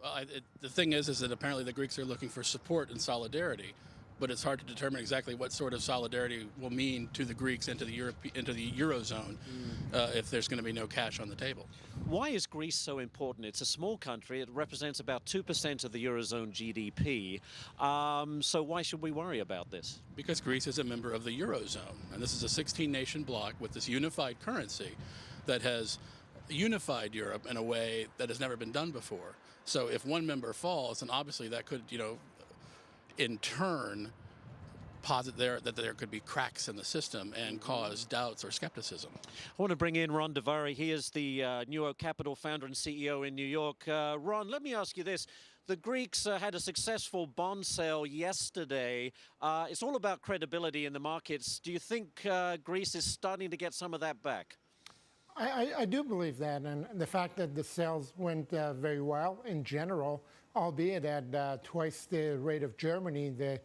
Well, the thing is that apparently the Greeks are looking for support and solidarity, but it's hard to determine exactly what sort of solidarity will mean to the Greeks and to into the eurozone if there's going to be no cash on the table. Why is Greece so important? It's a small country. It represents about 2% of the eurozone GDP. So why should we worry about this? Because Greece is a member of the eurozone, and this is a 16-nation bloc with this unified currency that has unified Europe in a way that has never been done before. So if one member falls, then obviously that could, in turn, posit that there could be cracks in the system and cause doubts or skepticism. I want to bring in Ron Devari. He is the New York Capital founder and CEO in New York. Ron, let me ask you this. The Greeks had a successful bond sale yesterday. It's all about credibility in the markets. Do you think Greece is starting to get some of that back? I do believe that, and the fact that the sales went very well in general, albeit at twice the rate of Germany, the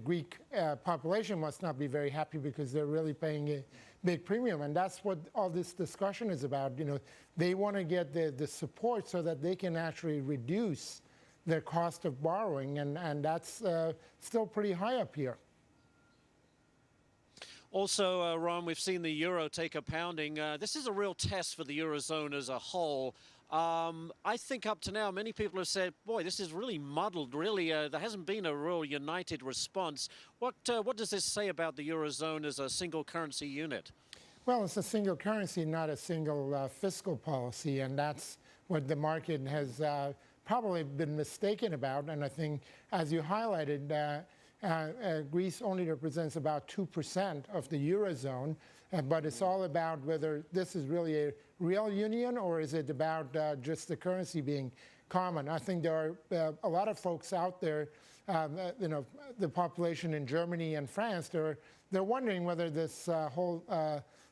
Greek population must not be very happy because they're really paying a big premium, and that's what all this discussion is about. They want to get the support so that they can actually reduce their cost of borrowing, and that's still pretty high up here. Also, Ron, we've seen the euro take a pounding. This is a real test for the eurozone as a whole. I think up to now, many people have said, boy, this is really muddled, really. There hasn't been a real united response. What does this say about the eurozone as a single currency unit? Well, it's a single currency, not a single fiscal policy, and that's what the market has probably been mistaken about. And I think, as you highlighted, Greece only represents about 2% of the eurozone, but it's all about whether this is really a real union or is it about just the currency being common. I think there are a lot of folks out there, the population in Germany and France, they're wondering whether this whole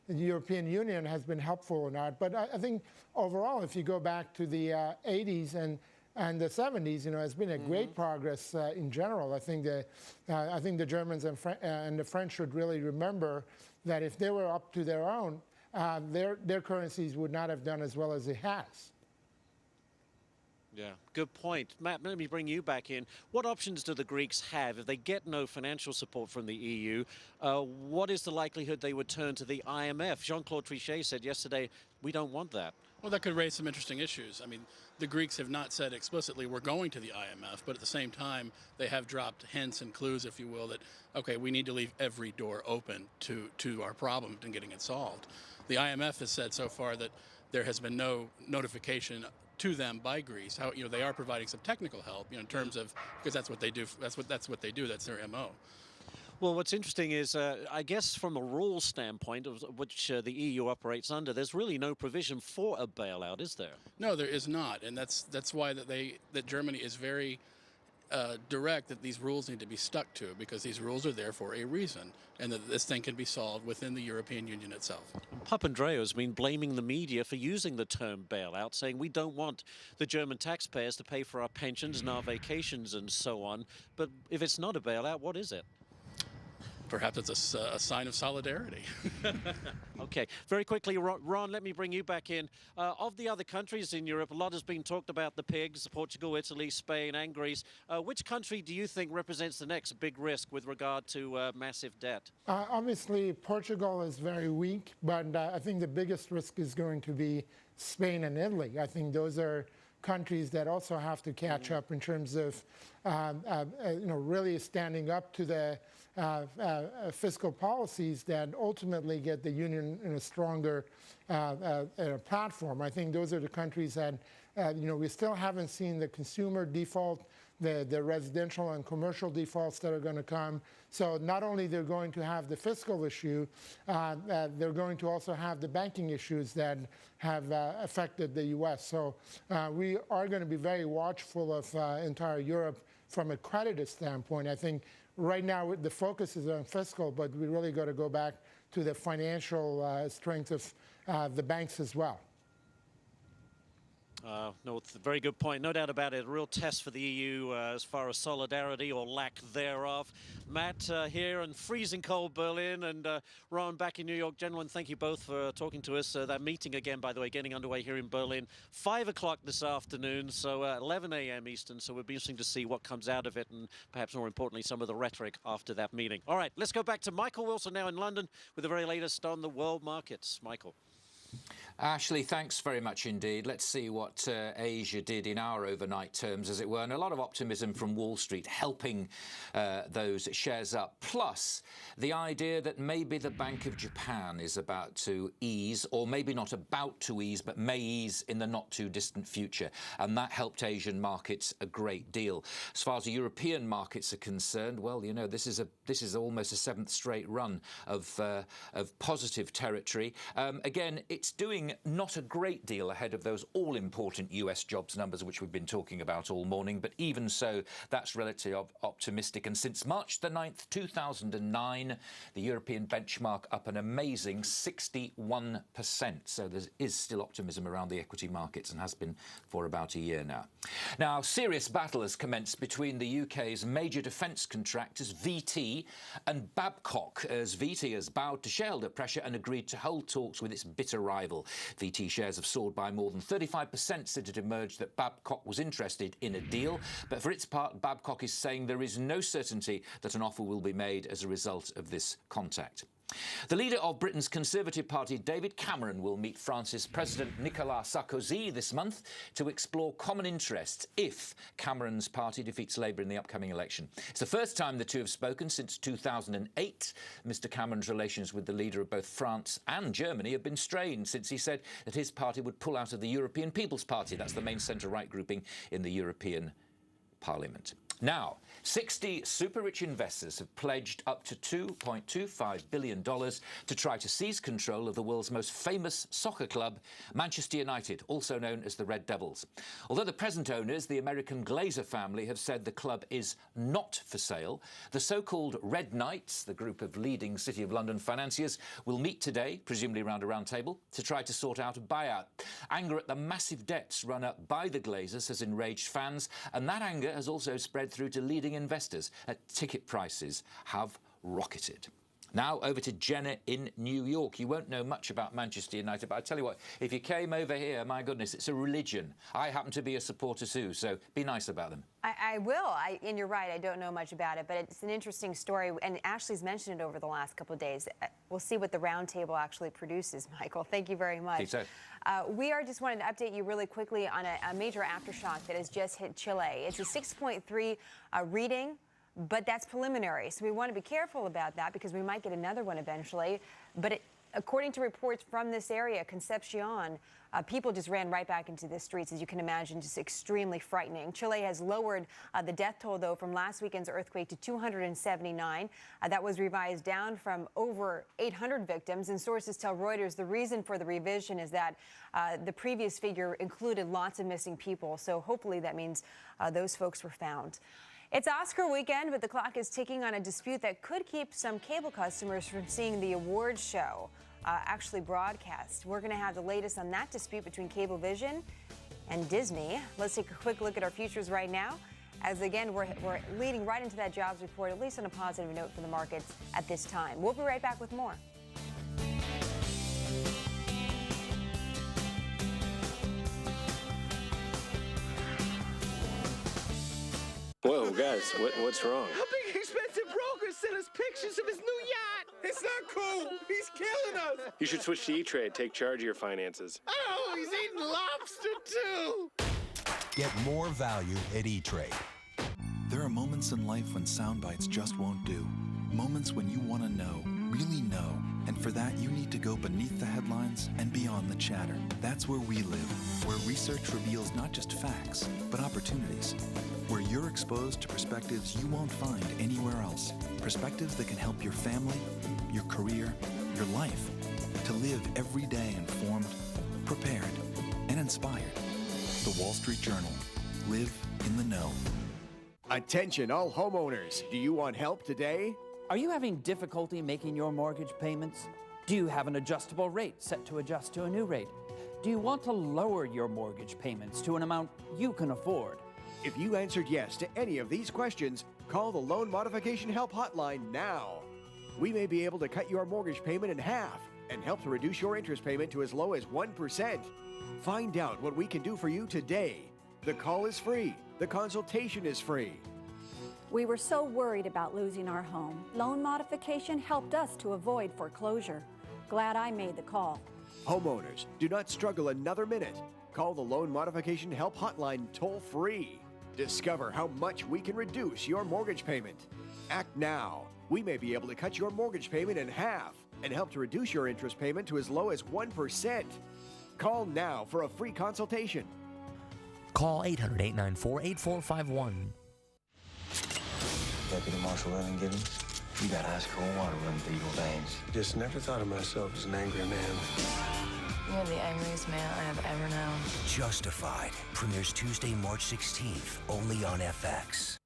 European Union has been helpful or not. But I think overall, if you go back to the 80s and the 70s, it's been a great progress in general. I think the Germans and the French should really remember that if they were up to their own, their currencies would not have done as well as it has. Yeah, good point. Matt, let me bring you back in. What options do the Greeks have if they get no financial support from the EU? What is the likelihood they would turn to the IMF? Jean-Claude Trichet said yesterday, we don't want that. Well, that could raise some interesting issues. I mean, the Greeks have not said explicitly we're going to the IMF, but at the same time, they have dropped hints and clues, if you will, that, okay, we need to leave every door open to our problem and getting it solved. The IMF has said so far that there has been no notification to them by Greece. How they are providing some technical help, in terms of, because that's what they do. That's what they do. That's their MO. Well, what's interesting is, I guess from a rules standpoint, of which the EU operates under, there's really no provision for a bailout, is there? No, there is not, and that's why that Germany is very direct that these rules need to be stuck to, because these rules are there for a reason, and that this thing can be solved within the European Union itself. Papandreou has been blaming the media for using the term bailout, saying we don't want the German taxpayers to pay for our pensions and our vacations and so on. But if it's not a bailout, what is it? Perhaps it's a sign of solidarity. Okay, very quickly, Ron, let me bring you back in. Of the other countries in Europe, a lot has been talked about the pigs, Portugal, Italy, Spain, and Greece. Which country do you think represents the next big risk with regard to massive debt? Obviously, Portugal is very weak, but I think the biggest risk is going to be Spain and Italy. I think those are countries that also have to catch up in terms of really standing up to the fiscal policies that ultimately get the union in a stronger platform. I think those are the countries that we still haven't seen the consumer default, the residential and commercial defaults that are going to come. So not only they're going to have the fiscal issue, they're going to also have the banking issues that have affected the U.S. So we are going to be very watchful of entire Europe from a credit standpoint. I think right now the focus is on fiscal, but we really got to go back to the financial strength of the banks as well. No, it's a very good point. No doubt about it. A real test for the EU as far as solidarity or lack thereof. Matt here in freezing cold Berlin, and Ron back in New York. Gentlemen, thank you both for talking to us. That meeting again, by the way, getting underway here in Berlin. 5 o'clock this afternoon, so 11 a.m. Eastern. So it'll be interesting to see what comes out of it, and perhaps more importantly, some of the rhetoric after that meeting. All right, let's go back to Michael Wilson now in London with the very latest on the world markets. Michael. Ashley, thanks very much indeed. Let's see what Asia did in our overnight terms, as it were. And a lot of optimism from Wall Street helping those shares up. Plus, the idea that maybe the Bank of Japan is about to ease, or maybe not about to ease, but may ease in the not too distant future. And that helped Asian markets a great deal. As far as the European markets are concerned, well, you know, this is almost a 7th straight run of positive territory. Again, it's doing not a great deal ahead of those all-important US jobs numbers, which we've been talking about all morning, but even so, that's relatively optimistic. And since March the 9th, 2009, the European benchmark up an amazing 61%. So there is still optimism around the equity markets, and has been for about a year now. Now, serious battle has commenced between the UK's major defence contractors, VT, and Babcock, as VT has bowed to shareholder pressure and agreed to hold talks with its bitter rival. VT shares have soared by more than 35% since it emerged that Babcock was interested in a deal. But for its part, Babcock is saying there is no certainty that an offer will be made as a result of this contact. The leader of Britain's Conservative Party, David Cameron, will meet France's President Nicolas Sarkozy this month to explore common interests if Cameron's party defeats Labour in the upcoming election. It's the first time the two have spoken since 2008. Mr Cameron's relations with the leader of both France and Germany have been strained since he said that his party would pull out of the European People's Party. That's the main centre-right grouping in the European Parliament. Now, 60 super-rich investors have pledged up to $2.25 billion to try to seize control of the world's most famous soccer club, Manchester United, also known as the Red Devils. Although the present owners, the American Glazer family, have said the club is not for sale, the so-called Red Knights, the group of leading City of London financiers, will meet today, presumably around a round table, to try to sort out a buyout. Anger at the massive debts run up by the Glazers has enraged fans, and that anger has also spread through to leading investors. Ticket prices have rocketed. Now over to Jenna in New York. You won't know much about Manchester United, but I tell you what, if you came over here, my goodness, it's a religion. I happen to be a supporter too, so be nice about them. I will, and you're right, I don't know much about it, but it's an interesting story, and Ashley's mentioned it over the last couple of days. We'll see what the roundtable actually produces, Michael. Thank you very much. So. We are just wanted to update you really quickly on a major aftershock that has just hit Chile. It's a 6.3 reading, but that's preliminary, so we want to be careful about that because we might get another one eventually. But according to reports from this area, Concepcion, people just ran right back into the streets, as you can imagine, just extremely frightening. Chile has lowered the death toll, though, from last weekend's earthquake to 279. That was revised down from over 800 victims, and sources tell Reuters the reason for the revision is that the previous figure included lots of missing people, so hopefully that means those folks were found. It's Oscar weekend, but the clock is ticking on a dispute that could keep some cable customers from seeing the awards show actually broadcast. We're going to have the latest on that dispute between Cablevision and Disney. Let's take a quick look at our futures right now, as again, we're leading right into that jobs report, at least on a positive note for the markets at this time. We'll be right back with more. Whoa, guys, what's wrong? A big expensive broker sent us pictures of his new yacht. It's not cool. He's killing us. You should switch to E-Trade. Take charge of your finances. Oh, he's eating lobster, too. Get more value at E-Trade. There are moments in life when sound bites just won't do. Moments when you want to know, really know. And for that, you need to go beneath the headlines and beyond the chatter. That's where we live, where research reveals not just facts, but opportunities. Where you're exposed to perspectives you won't find anywhere else. Perspectives that can help your family, your career, your life to live every day informed, prepared, and inspired. The Wall Street Journal. Live in the know. Attention all homeowners. Do you want help today? Are you having difficulty making your mortgage payments? Do you have an adjustable rate set to adjust to a new rate? Do you want to lower your mortgage payments to an amount you can afford? If you answered yes to any of these questions, call the Loan Modification Help Hotline now. We may be able to cut your mortgage payment in half and help to reduce your interest payment to as low as 1%. Find out what we can do for you today. The call is free. The consultation is free. We were so worried about losing our home. Loan modification helped us to avoid foreclosure. Glad I made the call. Homeowners, do not struggle another minute. Call the Loan Modification Help Hotline toll-free. Discover how much we can reduce your mortgage payment. Act now. We may be able to cut your mortgage payment in half and help to reduce your interest payment to as low as 1%. Call now for a free consultation. Call 800-894-8451. Deputy Marshal Evan Gibbons, you got ice cold water running through your veins. Just never thought of myself as an angry man. You're the angriest man I have ever known. Justified premieres Tuesday, March 16th, only on FX.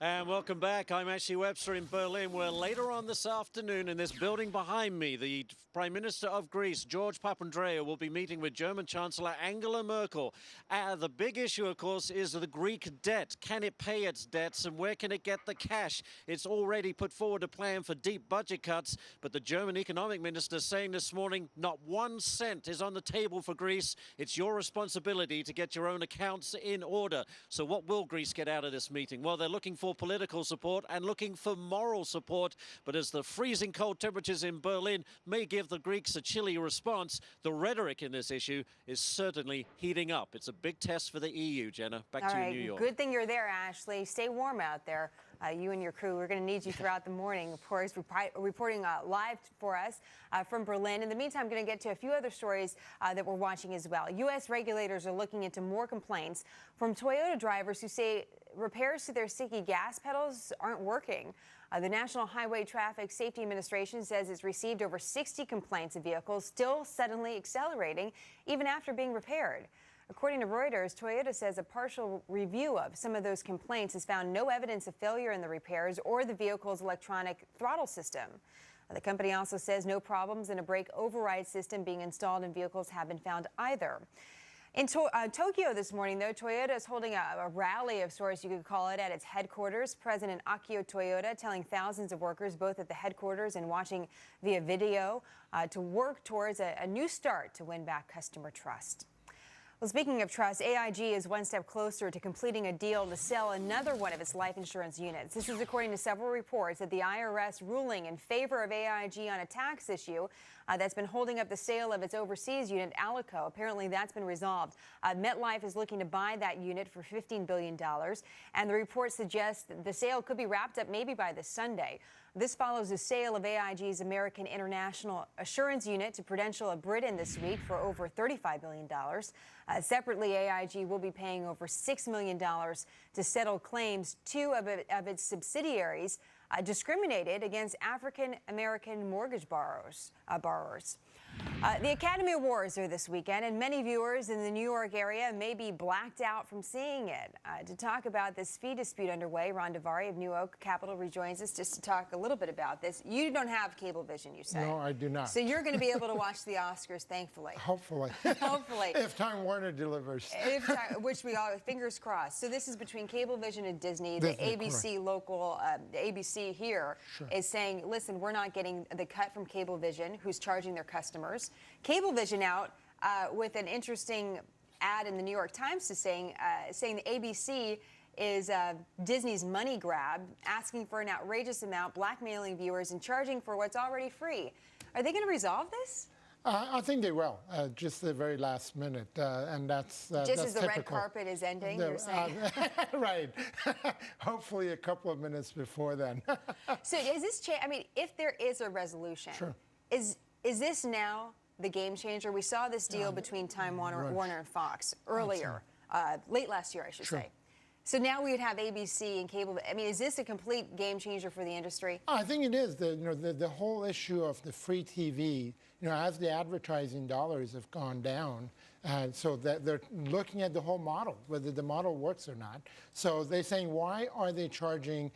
And welcome back. I'm Ashley Webster in Berlin, where later on this afternoon in this building behind me, the Prime Minister of Greece, George Papandreou, will be meeting with German Chancellor Angela Merkel. The big issue, of course, is the Greek debt. Can it pay its debts, and where can it get the cash? It's already put forward a plan for deep budget cuts, but the German economic minister saying this morning not 1 cent is on the table for Greece. It's your responsibility to get your own accounts in order. So what will Greece get out of this meeting? Well, they're looking for political support and looking for moral support, but as the freezing cold temperatures in Berlin may give the Greeks a chilly response, the rhetoric in this issue is certainly heating up. It's a big test for the EU, Jenna. Back to you in New York. Good thing you're there, Ashley. Stay warm out there. You and your crew, we're going to need you throughout the morning, of course, reporting live for us from Berlin. In the meantime, I'm going to get to a few other stories that we're watching as well. U.S. regulators are looking into more complaints from Toyota drivers who say repairs to their sticky gas pedals aren't working. The National Highway Traffic Safety Administration says it's received over 60 complaints of vehicles still suddenly accelerating even after being repaired. According to Reuters, Toyota says a partial review of some of those complaints has found no evidence of failure in the repairs or the vehicle's electronic throttle system. The company also says no problems in a brake override system being installed in vehicles have been found either. In Tokyo this morning, though, Toyota is holding a rally of sorts, you could call it, at its headquarters. President Akio Toyoda telling thousands of workers, both at the headquarters and watching via video, to work towards a new start to win back customer trust. Well, speaking of trust, AIG is one step closer to completing a deal to sell another one of its life insurance units. This is according to several reports that the IRS ruling in favor of AIG on a tax issue that's been holding up the sale of its overseas unit, Alico. Apparently, that's been resolved. MetLife is looking to buy that unit for $15 billion, and the report suggests that the sale could be wrapped up maybe by this Sunday. This follows the sale of AIG's American International Assurance Unit to Prudential of Britain this week for over $35 billion. Separately, AIG will be paying over $6 million to settle claims two of its subsidiaries discriminated against African-American mortgage borrowers. The Academy Awards are this weekend, and many viewers in the New York area may be blacked out from seeing it. To talk about this fee dispute underway, Ron Davari of New Oak Capital rejoins us just to talk a little bit about this. You don't have Cablevision, you say? No, I do not. So you're going to be able to watch the Oscars, thankfully. Hopefully. Hopefully. If Time Warner delivers. Which we all, fingers crossed. So this is between Cablevision and Disney. The ABC correct. Local, ABC here is saying, listen, we're not getting the cut from Cablevision, who's charging their customers. Cablevision out with an interesting ad in the New York Times to saying the ABC is Disney's money grab, asking for an outrageous amount, blackmailing viewers, and charging for what's already free. Are they going to resolve this? I think they will, just the very last minute, and that's just that's as the typical. red carpet is ending, you're saying? Right. Hopefully a couple of minutes before then. So is this I mean, if there is a resolution, is this now the game changer? We saw this deal between Time Warner and Fox earlier, late last year, I should say. So now we would have ABC and cable. I mean, is this a complete game changer for the industry? I think it is. The whole issue of the free TV, as the advertising dollars have gone down, so that they're looking at the whole model, whether the model works or not. So they're saying, why are they charging